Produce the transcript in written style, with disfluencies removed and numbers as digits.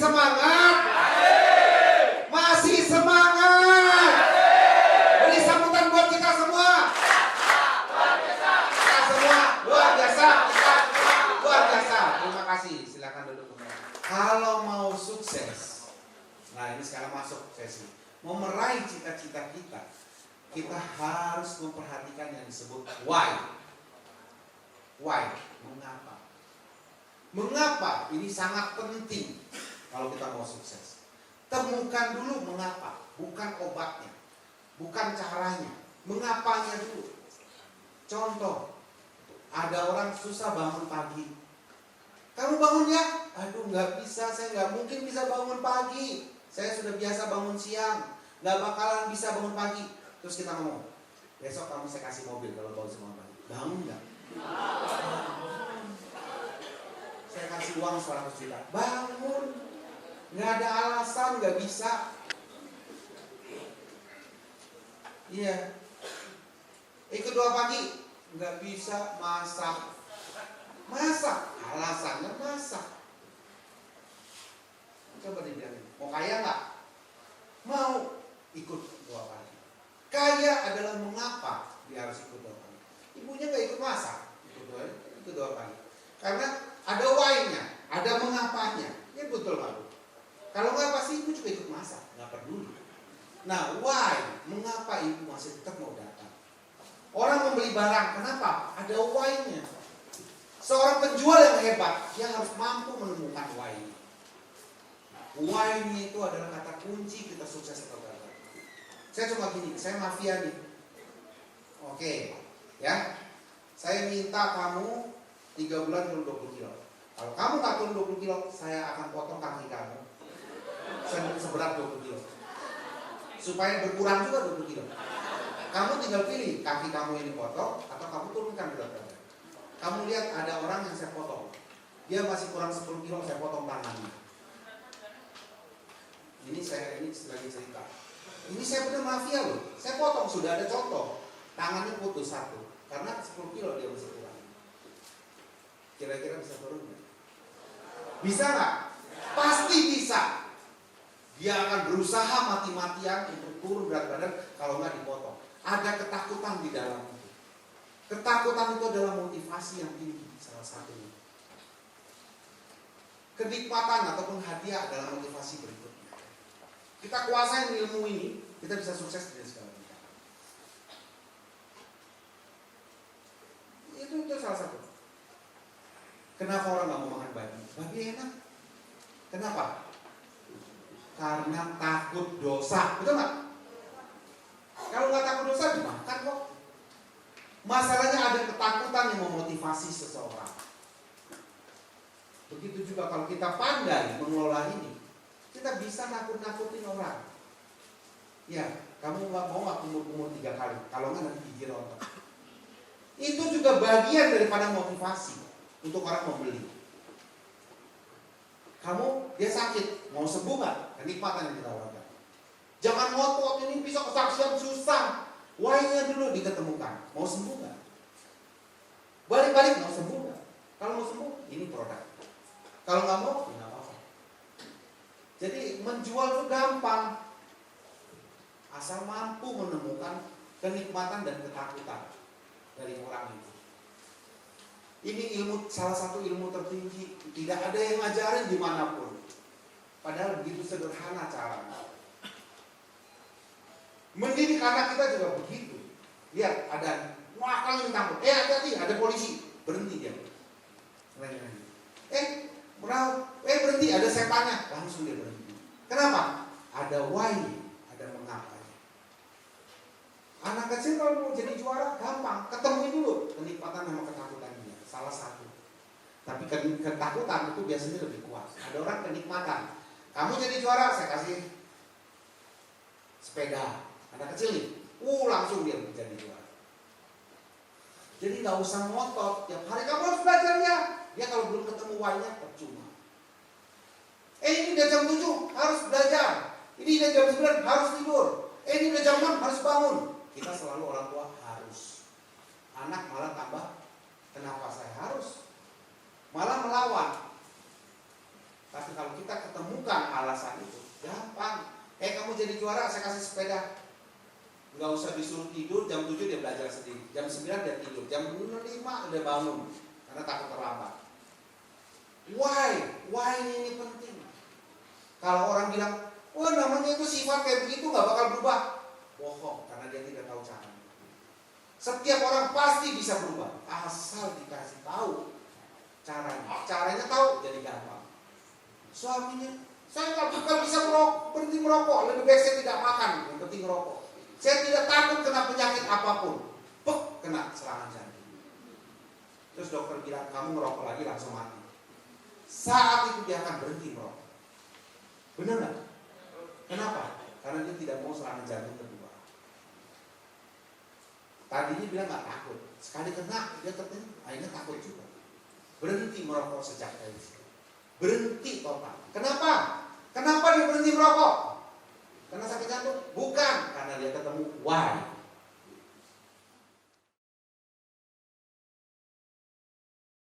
semangat? Masih semangat? Beri sambutan buat kita semua. Kita semua luar biasa. Kita semua luar biasa. Terima kasih. Silakan duduk kembali. Kalau mau sukses, nah ini sekarang masuk sesi. Mau meraih cita-cita kita, kita harus memperhatikan yang disebut why. Why? Mengapa? Mengapa? Ini sangat penting kalau kita mau sukses. Temukan dulu mengapa, bukan obatnya, bukan caranya, mengapanya dulu. Contoh, ada orang susah bangun pagi. Kamu bangun ya? Aduh nggak bisa, saya nggak mungkin bisa bangun pagi. Saya sudah biasa bangun siang, nggak bakalan bisa bangun pagi. Terus kita ngomong, besok kamu saya kasih mobil kalau bangun pagi. Bangun nggak? Saya kasih uang 100 juta. Bangun. Nggak ada alasan nggak bisa. Iya. Kedua pagi nggak bisa masak. Masak. Alasannya masak. Coba dibilangin. Mau kaya nggak? Mau ikut 2 pagi. Kaya adalah mengapa dia harus ikut 2 pagi. Ibunya nggak ikut masak. Ikut 2 pagi. Karena ada why-nya, ada mengapanya. Ini betul Pak. Kalau nggak pasti ibu juga ikut masak, nggak peduli. Nah, why? Mengapa ibu masih tetap mau datang? Orang membeli barang, kenapa? Ada why-nya. Seorang penjual yang hebat, dia harus mampu menemukan why-nya. Why-nya itu adalah kata kunci kita sukses atau gagal. Saya cuma gini, saya mafia nih. Oke, ya. Saya minta kamu 3 bulan turun 20 kilo. Kalau kamu nggak turun 20 kilo, saya akan potong kaki kamu seberat 20 kilo. Supaya berkurang juga 20 kilo. Kamu tinggal pilih kaki kamu ini potong atau kamu turunkan berat badan. Kamu lihat ada orang yang saya potong, dia masih kurang 10 kilo, saya potong tangannya. Ini lagi cerita. Ini saya benar mafia loh. Saya potong, sudah ada contoh. Tangannya putus 1 karena 10 kilo dia masih kurang. Kira-kira bisa turun nggak? Bisa nggak? Pasti bisa. Dia akan berusaha mati-matian untuk turun berat badan kalau nggak dipotong. Ada ketakutan di dalam itu. Ketakutan itu adalah motivasi yang tinggi salah satunya. Kenikmatan ataupun hadiah adalah motivasi berikutnya. Kita kuasain ilmu ini, kita bisa sukses dari segala bidang. Itu salah satu. Kenapa orang nggak mau makan babi? Babi enak. Kenapa? Karena takut dosa, betul nggak? Kalau nggak takut dosa dimakan kok. Masalahnya ada ketakutan yang memotivasi seseorang. Begitu juga kalau kita pandai mengelola ini, kita bisa nakut-nakutin orang. Ya, kamu mau nggak kumur-kumur 3 kali? Kalau nggak nanti gigi rontok. Itu juga bagian daripada motivasi untuk orang membeli. Kamu, dia sakit, mau sembuh nggak? Kenikmatan yang ditawarkan. Jangan ngotot, ini bisa kesaksian susah. Why-nya dulu diketemukan. Mau sembuh nggak? Balik-balik mau sembuh nggak? Kalau mau sembuh, ini produk. Kalau nggak mau, ya nggak apa-apa. Jadi menjual itu gampang, asal mampu menemukan kenikmatan dan ketakutan dari orang itu. Ini salah satu ilmu tertinggi. Tidak ada yang ngajarin dimanapun. Padahal begitu sederhana caranya. Mendidik anak kita juga begitu. Lihat, ada wakil yang takut. Hati-hati, ada polisi. Berhenti dia. Berhenti, ada setannya. Langsung dia berhenti. Kenapa? Ada why, ada mengapa. Anak kecil kalau mau jadi juara gampang. Ketemu dulu kenikmatan sama ketakutan dia. Salah satu. Tapi ketakutan itu biasanya lebih kuat. Ada orang kenikmatan. Kamu jadi juara, saya kasih sepeda. Anak kecil nih, langsung dia menjadi juara. Jadi nggak usah ngotot. Tiap hari kamu harus belajar ya. Dia kalau belum ketemu why-nya percuma. Ini udah jam 7 harus belajar. Ini udah jam 9 harus tidur. Ini udah jam 6 harus bangun. Kita selalu orang tua harus. Anak malah tambah, kenapa saya harus? Malah melawan. Tapi kalau kita ketemukan alasan itu, gampang. Kamu jadi juara, saya kasih sepeda. Nggak usah disuruh tidur, jam 7 dia belajar sendiri. Jam 9 dia tidur, jam 5 dia bangun. Karena takut terlambat. Why? Why ini penting? Kalau orang bilang, wah namanya itu sifat kayak begitu nggak bakal berubah. Bohong, karena dia tidak tahu caranya. Setiap orang pasti bisa berubah, asal dikasih tahu caranya. Caranya tahu, jadi gampang. Suaminya, saya nggak bakal bisa berhenti merokok. Lebih baik saya tidak makan, yang penting merokok. Saya tidak takut kena penyakit apapun. Kena serangan jantung. Terus dokter bilang, kamu merokok lagi langsung mati. Saat itu dia akan berhenti merokok. Benar nggak? Kenapa? Karena dia tidak mau serangan jantung kedua. Tadinya bilang nggak takut, sekali kena dia tertentu, akhirnya takut juga. Berhenti merokok sejak dari situ. Berhenti total. Kenapa? Kenapa dia berhenti merokok? Karena sakit jantung? Bukan, karena dia ketemu why.